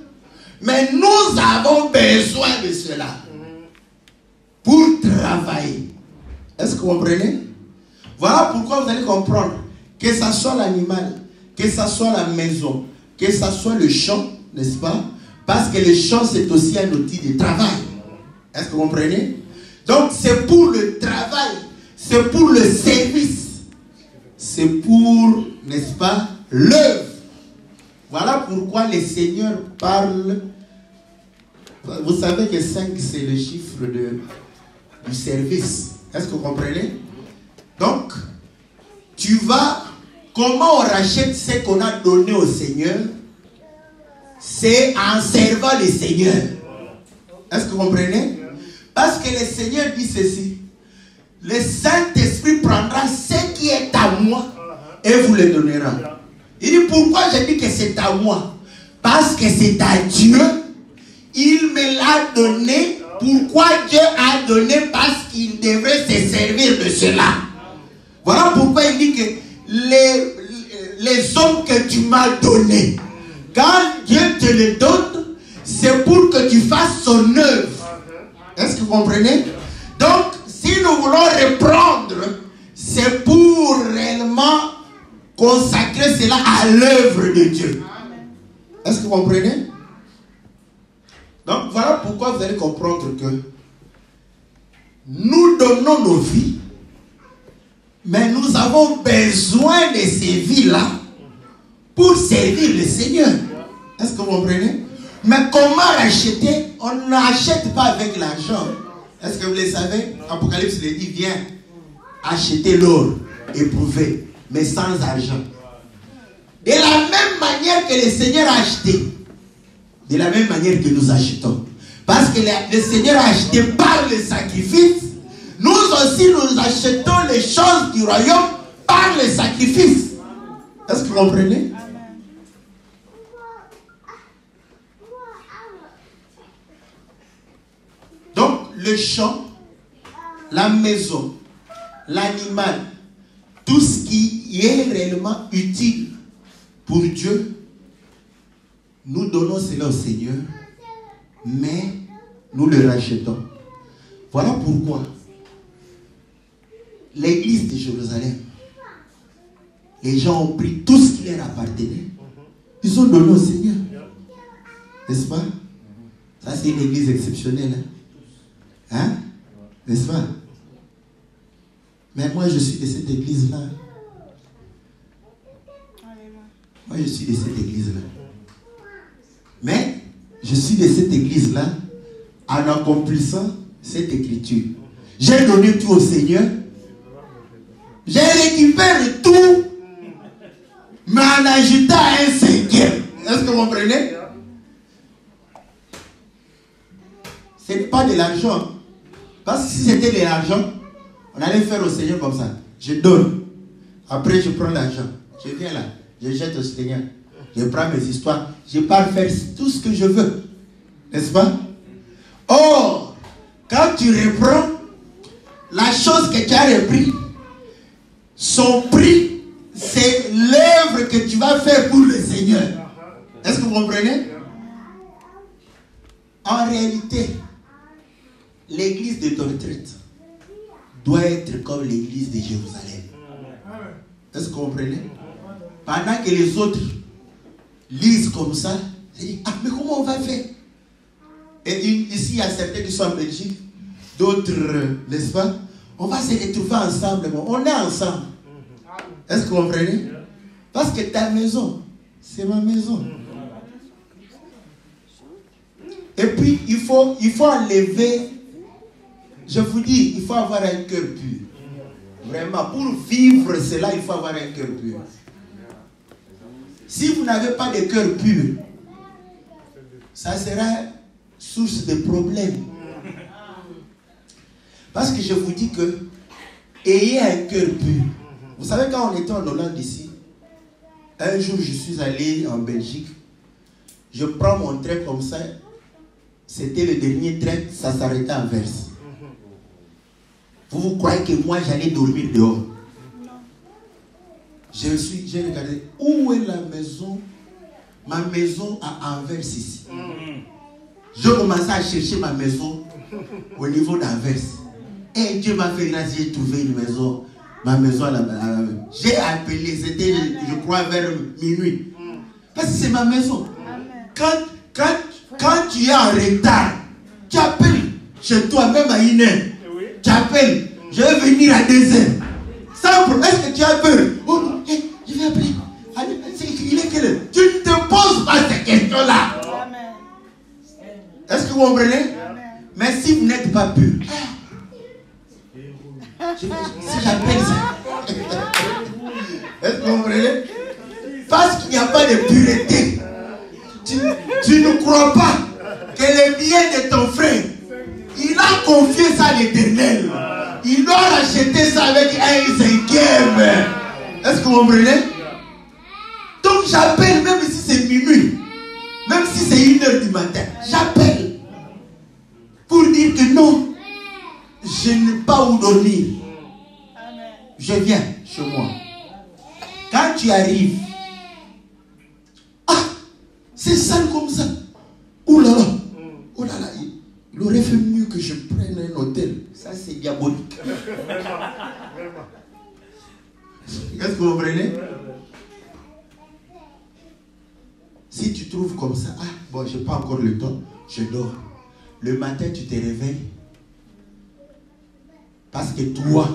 [SPEAKER 1] mais nous avons besoin de cela pour travailler. Est-ce que vous comprenez? Voilà pourquoi vous allez comprendre que ce soit l'animal, que ce soit la maison, que ce soit le champ, n'est-ce pas? Parce que le champ, c'est aussi un outil de travail. Est-ce que vous comprenez? Donc, c'est pour le travail, c'est pour le service, c'est pour, n'est-ce pas, l'œuvre. Voilà pourquoi le Seigneur parle. Vous savez que 5 c'est le chiffre du service. Est-ce que vous comprenez? Donc, comment on rachète ce qu'on a donné au Seigneur? C'est en servant le Seigneur. Est-ce que vous comprenez? Parce que le Seigneur dit ceci. Le Saint-Esprit prendra ce qui est à moi et vous le donnera. Il dit pourquoi je dis que c'est à moi? Parce que c'est à Dieu. Il me l'a donné. Pourquoi Dieu a donné? Parce qu'il devrait se servir de cela. Voilà pourquoi il dit que les hommes que tu m'as donnés, quand Dieu te les donne, c'est pour que tu fasses son œuvre. Est-ce que vous comprenez? Donc, si nous voulons reprendre, c'est pour réellement consacrer cela à l'œuvre de Dieu. Est-ce que vous comprenez? Donc, voilà pourquoi vous allez comprendre que nous donnons nos vies, mais nous avons besoin de ces vies-là pour servir le Seigneur. Est-ce que vous comprenez? Mais comment racheter? On n'achète pas avec l'argent. Est-ce que vous le savez? Apocalypse le dit, viens acheter l'or éprouvé, mais sans argent. De la même manière que le Seigneur a acheté, de la même manière que nous achetons. Parce que le Seigneur a acheté par le sacrifice, nous aussi nous achetons les choses du royaume par le sacrifice. Est-ce que vous comprenez? Donc, le champ, la maison, l'animal, tout ce qui est réellement utile pour Dieu, nous donnons cela au Seigneur, mais nous le rachetons. Voilà pourquoi l'église de Jérusalem, les gens ont pris tout ce qui leur appartenait, ils ont donné au Seigneur. N'est-ce pas? Ça, c'est une église exceptionnelle. Hein? N'est-ce pas? Mais moi, je suis de cette église-là. Moi, je suis de cette église-là. Mais, je suis de cette église-là en accomplissant cette écriture. J'ai donné tout au Seigneur. J'ai récupéré tout, mais en ajoutant un cinquième. Est-ce que vous comprenez? Ce n'est pas de l'argent. Parce que si c'était de l'argent, on allait faire au Seigneur comme ça. Je donne. Après, je prends l'argent. Je viens là. Je jette au Seigneur. Je prends mes histoires. Je pars faire tout ce que je veux. N'est-ce pas? Or, quand tu reprends la chose que tu as repris, son prix, c'est l'œuvre que tu vas faire pour le Seigneur. Est-ce que vous comprenez? En réalité, l'église de ton retraite doit être comme l'église de Jérusalem. Est-ce que vous comprenez? Pendant que les autres lisent comme ça, ils disent, ah, mais comment on va faire? Et ici, il y a certains qui sont en Belgique, d'autres, n'est-ce pas? On va se retrouver ensemble. On est ensemble. Est-ce que vous comprenez? Parce que ta maison, c'est ma maison. Et puis, il faut enlever. Je vous dis, il faut avoir un cœur pur. Vraiment, pour vivre cela, il faut avoir un cœur pur. Si vous n'avez pas de cœur pur, ça sera source de problèmes. Parce que je vous dis que, ayez un cœur pur. Vous savez, quand on était en Hollande ici, un jour je suis allé en Belgique, je prends mon train comme ça, c'était le dernier train, ça s'arrêtait à Anvers. Vous croyez que moi j'allais dormir dehors? J'ai regardé, où est la maison? Ma maison à Anvers ici. Je commençais à chercher ma maison au niveau d'Anvers. Et Dieu m'a fait grâce, j'ai trouvé une maison, ma maison à la maison. J'ai appelé, c'était je crois vers minuit. Parce que c'est ma maison. Quand tu es en retard, tu appelles chez toi, même à 1h. Tu appelles, je vais venir à 2h. Sans problème, est-ce que tu as peur? Oh, je vais appeler. Il est quelle heure? Tu ne te poses pas vous comprenez? Mais si vous n'êtes pas pur, si j'appelle ça, est-ce que vous comprenez? Parce qu'il n'y a pas de pureté. Tu ne crois pas que le bien de ton frère, il a confié ça à l'Éternel. Il doit racheter ça avec un cinquième. Est-ce que vous comprenez? Donc j'appelle, même si c'est minuit, même si c'est 1h du matin, j'appelle pour dire que non, je n'ai pas où dormir. Je viens chez moi. Quand tu arrives, c'est sale comme ça. Oh là là. Oh là là. Il aurait fait mieux que je prenne un hôtel. Ça, c'est diabolique. Qu'est-ce que vous comprenez? Si tu trouves comme ça, bon, je n'ai pas encore le temps, je dors. Le matin, tu te réveilles. Parce que toi,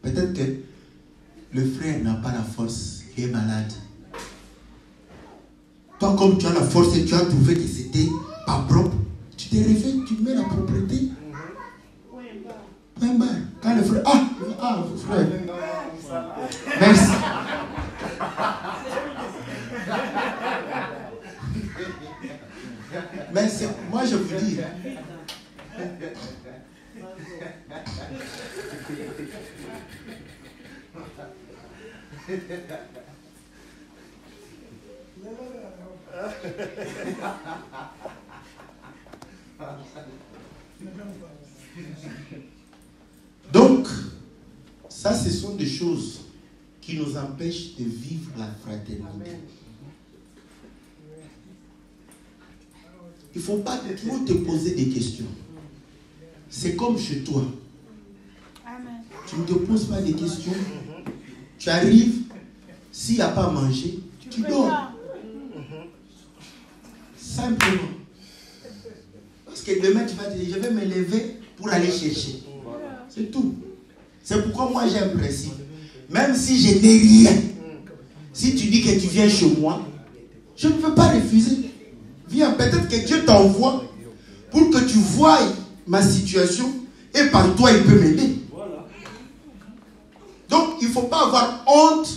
[SPEAKER 1] peut-être que le frère n'a pas la force, il est malade. Toi, comme tu as la force et tu as trouvé que c'était pas propre, tu te réveilles, tu mets la propreté. Point barre. Quand le frère, frère. Merci. Mais moi je vous dis. Donc, ça, ce sont des choses qui nous empêchent de vivre la fraternité. Il ne faut pas trop te poser des questions. C'est comme chez toi.
[SPEAKER 2] Amen.
[SPEAKER 1] Tu ne te poses pas des questions. Tu arrives, s'il n'y a pas à manger, tu dors. Simplement. Parce que demain, tu vas te dire, je vais me lever pour aller chercher. C'est tout. C'est pourquoi moi, j'ai un principe. Même si je n'ai rien, si tu dis que tu viens chez moi, je ne peux pas refuser. Viens, peut-être que Dieu t'envoie pour que tu voies ma situation et par toi, il peut m'aider. Donc, il ne faut pas avoir honte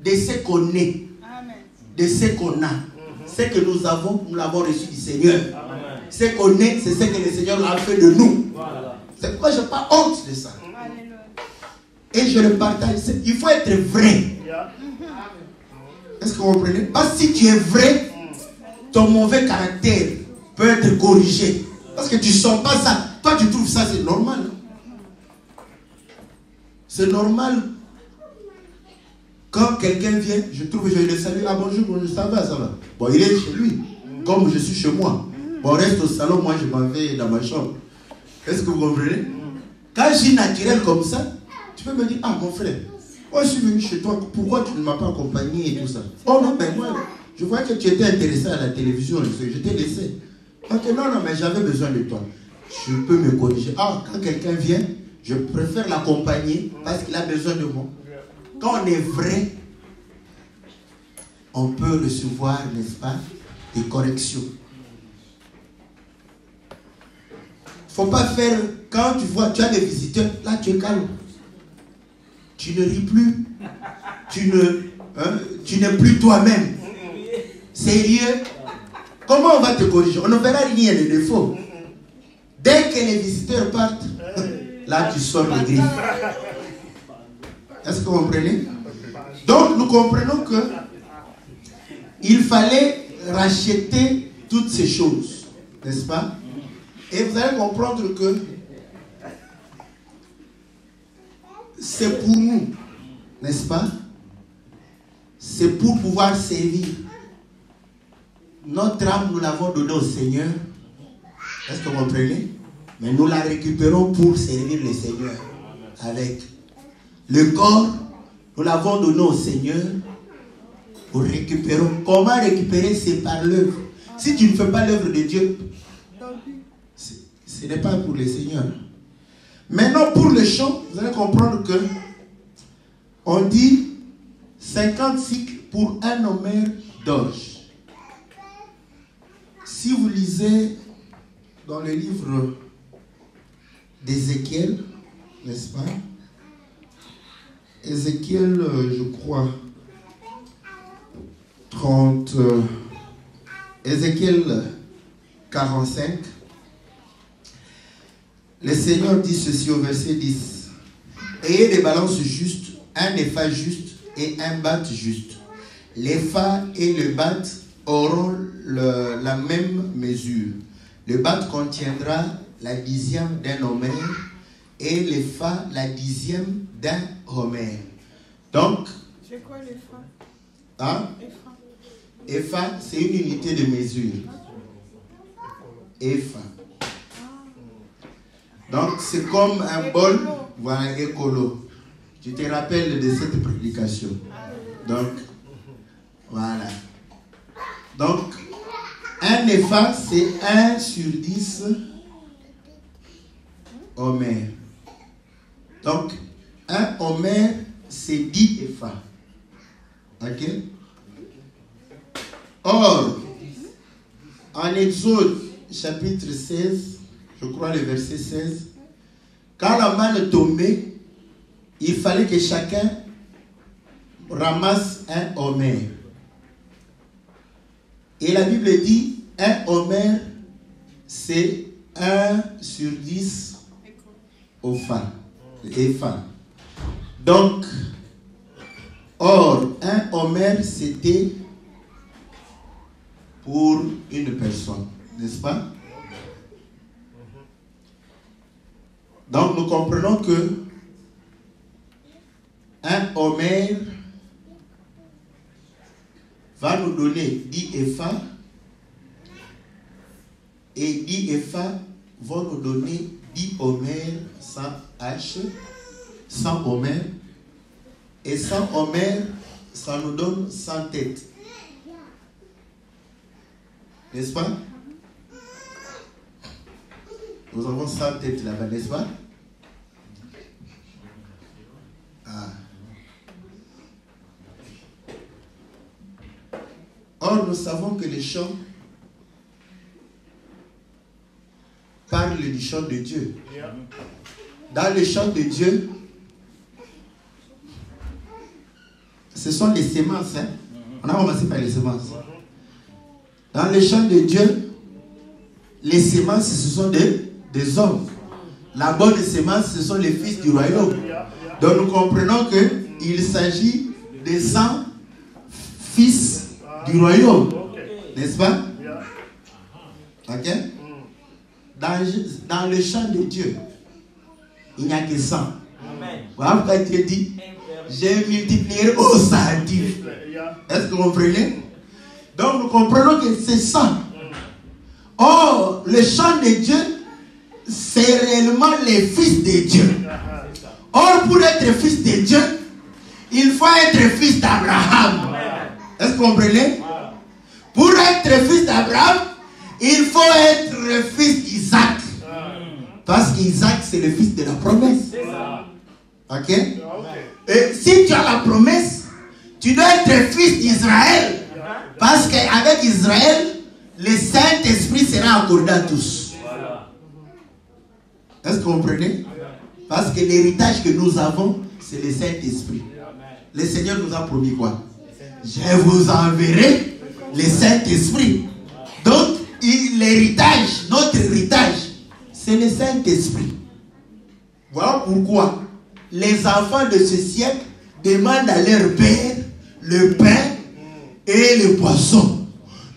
[SPEAKER 1] de ce qu'on est, de ce qu'on a. Ce que nous avons, nous l'avons reçu du Seigneur. Amen. Ce qu'on est, c'est ce que le Seigneur a fait de nous. Voilà. C'est pourquoi je n'ai pas honte de ça. Alléluia. Et je le partage. Il faut être vrai. Est-ce que vous comprenez? Parce que si tu es vrai, ton mauvais caractère peut être corrigé. Parce que tu ne sens pas ça. Toi, tu trouves ça, c'est normal. C'est normal. Quand quelqu'un vient, je trouve, je le salue. Ah bonjour, bonjour, ça va, ça va. Bon, il est chez lui, comme je suis chez moi. Bon, on reste au salon, moi je m'en vais dans ma chambre. Est-ce que vous comprenez? Quand je suis naturel comme ça, tu peux me dire, ah mon frère, moi je suis venu chez toi, pourquoi tu ne m'as pas accompagné et tout ça? Oh non, mais moi, je vois que tu étais intéressé à la télévision, je t'ai laissé. Ok, non, mais j'avais besoin de toi. Je peux me corriger. Ah, quand quelqu'un vient, je préfère l'accompagner parce qu'il a besoin de moi. Quand on est vrai, on peut recevoir, n'est-ce pas, des corrections. Il ne faut pas faire, quand tu vois, tu as des visiteurs, là tu es calme. Tu ne ris plus. Tu n'es plus toi-même. Sérieux. Comment on va te corriger? On ne verra rien de défaut. Dès que les visiteurs partent, là tu sors le griffe. Est-ce que vous comprenez? Donc nous comprenons que il fallait racheter toutes ces choses, n'est-ce pas? Et vous allez comprendre que c'est pour nous, n'est-ce pas? C'est pour pouvoir servir. Notre âme, nous l'avons donnée au Seigneur. Est-ce que vous comprenez? Mais nous la récupérons pour servir le Seigneur avec. Le corps, nous l'avons donné au Seigneur pour récupérer. Comment récupérer? C'est par l'œuvre. Si tu ne fais pas l'œuvre de Dieu, ce n'est pas pour le Seigneur. Maintenant, pour le chant, vous allez comprendre que on dit 50 cycles pour un homère d'orge. Si vous lisez dans le livre d'Ézéchiel, n'est-ce pas? Ézéchiel, je crois, Ézéchiel 45. Le Seigneur dit ceci au verset 10. Ayez des balances justes, un épha juste et un bat juste. L'épha et le bat auront la même mesure. Le bat contiendra la dixième d'un homère et l'épha la dixième d'un homère. Donc,
[SPEAKER 2] c'est quoi l'épha?
[SPEAKER 1] Hein? Épha, c'est une unité de mesure. Épha. Donc, c'est comme un bol, voilà, écolo. Tu te rappelles de cette prédication. Donc, voilà. Donc, un épha, c'est 1 sur 10 homères. Donc, un homère, c'est 10 éphas. Ok? Or, en Exode, chapitre 16, je crois le verset 16, quand la manne tombait, il fallait que chacun ramasse un homère. Et la Bible dit, un homère, c'est 1 sur 10 épha. Donc, or, un homère, c'était pour une personne, n'est-ce pas? Donc, nous comprenons que un homère va nous donner 10 épha et 10 épha vont nous donner 10 homères sans H, 100 homères, et 100 homères, ça nous donne 100 têtes. N'est-ce pas? Nous avons 100 têtes là-bas, n'est-ce pas? Ah. Or, nous savons que les chants parlent du chant de Dieu. Dans le chant de Dieu, ce sont les semences. Hein? On a commencé par les semences. Dans le chant de Dieu, les semences, ce sont des hommes. La bonne semence, ce sont les fils du royaume. Donc nous comprenons qu'il s'agit des 100 fils du royaume. N'est-ce pas? Ok? Dans le chant de Dieu, il n'y a que 100. Voilà pourquoi Dieu dit, j'ai multiplié au centime. Est-ce que vous comprenez? Donc nous comprenons que c'est 100. Or, le chant de Dieu, c'est réellement les fils de Dieu. Or, pour être fils de Dieu, il faut être fils d'Abraham. Est-ce que vous comprenez? Pour être fils d'Abraham, il faut être fils d'Isaac. Parce qu'Isaac, c'est le fils de la promesse. Ok? Et si tu as la promesse, tu dois être fils d'Israël. Parce qu'avec Israël, le Saint-Esprit sera accordé à tous. Est-ce que vous comprenez? Parce que l'héritage que nous avons, c'est le Saint-Esprit. Le Seigneur nous a promis quoi? Je vous enverrai le Saint-Esprit. Donc, l'héritage, notre héritage, c'est le Saint-Esprit. Voilà pourquoi les enfants de ce siècle demandent à leur père le pain et le poisson.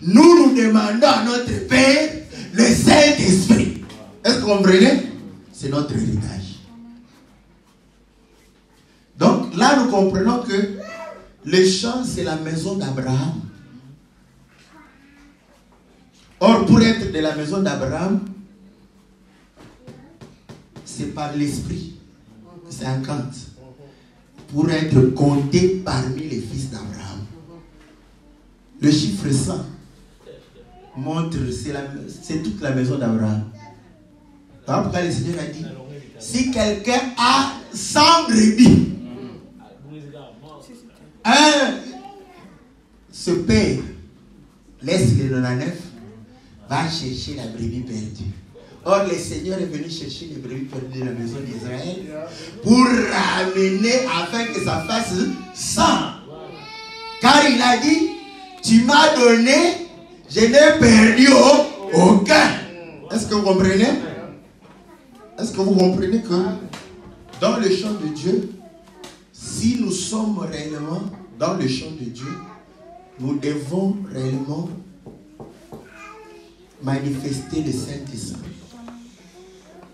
[SPEAKER 1] Nous demandons à notre Père le Saint-Esprit. Est-ce que vous comprenez? C'est notre héritage. Donc là, nous comprenons que le champ, c'est la maison d'Abraham. Or, pour être de la maison d'Abraham, c'est par l'Esprit. 50. Pour être compté parmi les fils d'Abraham. Le chiffre 100 montre c'est toute la maison d'Abraham. Voilà pourquoi le Seigneur a dit, si quelqu'un a 100 brebis, ce père laisse les 99, va chercher la brebis perdue. Or, le Seigneur est venu chercher les brebis perdues de la maison d'Israël pour ramener afin que ça fasse 100. Car il a dit, tu m'as donné, je n'ai perdu aucun. Est-ce que vous comprenez? Est-ce que vous comprenez que dans le champ de Dieu, si nous sommes réellement dans le champ de Dieu, nous devons réellement manifester le Saint-Esprit.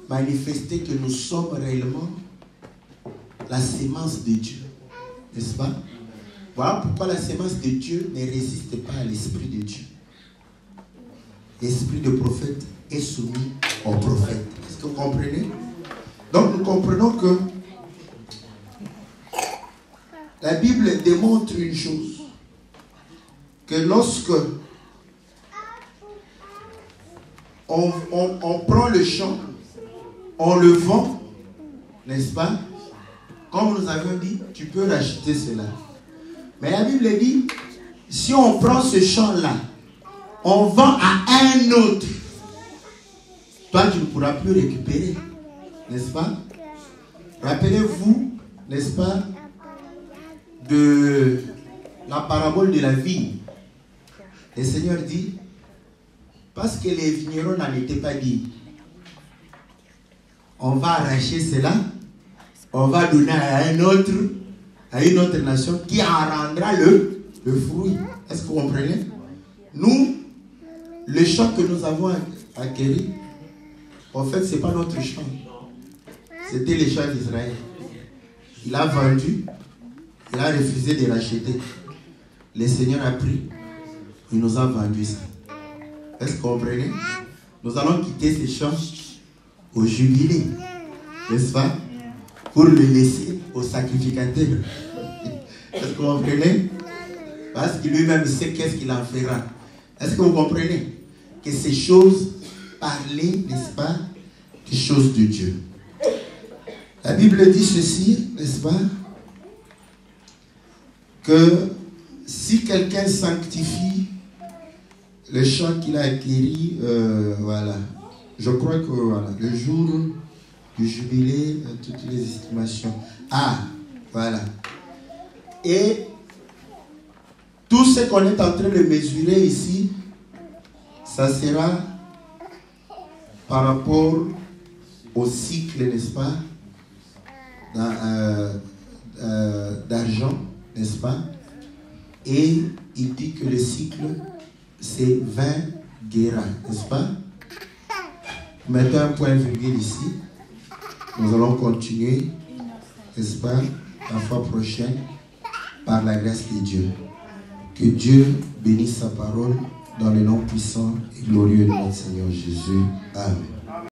[SPEAKER 1] Manifester que nous sommes réellement la sémence de Dieu. N'est-ce pas? Voilà pourquoi la sémence de Dieu ne résiste pas à l'Esprit de Dieu. L'Esprit de prophète est soumis au prophète. Est-ce que vous comprenez? Donc nous comprenons que la Bible démontre une chose. Que lorsque on prend le champ, on le vend, n'est-ce pas? Comme nous avions dit, tu peux racheter cela. Mais la Bible dit, si on prend ce champ-là, on vend à un autre, toi tu ne pourras plus récupérer, n'est-ce pas? Rappelez-vous, n'est-ce pas, de la parabole de la vigne. Le Seigneur dit, parce que les vignerons n'en étaient pas dit, on va arracher cela, on va donner à un autre, à une autre nation qui en rendra le fruit. Est-ce que vous comprenez? Nous, le champ que nous avons acquis, en fait, ce n'est pas notre champ. C'était le champ d'Israël. Il a vendu, il a refusé de racheter. Le Seigneur a pris, il nous a vendu ça. Est-ce que vous comprenez? Nous allons quitter ces champs au jubilé, n'est-ce pas? Pour le laisser au sacrificateur. Est-ce que vous comprenez? Parce que lui-même sait qu'est-ce qu'il en fera. Est-ce que vous comprenez? Que ces choses parlaient, n'est-ce pas, des choses de Dieu. La Bible dit ceci, n'est-ce pas? Que si quelqu'un sanctifie le champ qu'il a acquis, voilà. Je crois que voilà, le jour du jubilé, toutes les estimations. Ah, voilà. Et tout ce qu'on est en train de mesurer ici, ça sera par rapport au cycle, n'est-ce pas, d'argent, n'est-ce pas? Et il dit que le cycle, c'est 20 guéras, n'est-ce pas? Mettons un point virgule ici. Nous allons continuer, n'est-ce pas, la fois prochaine, par la grâce de Dieu. Que Dieu bénisse sa parole dans le nom puissant et glorieux de notre Seigneur Jésus. Amen.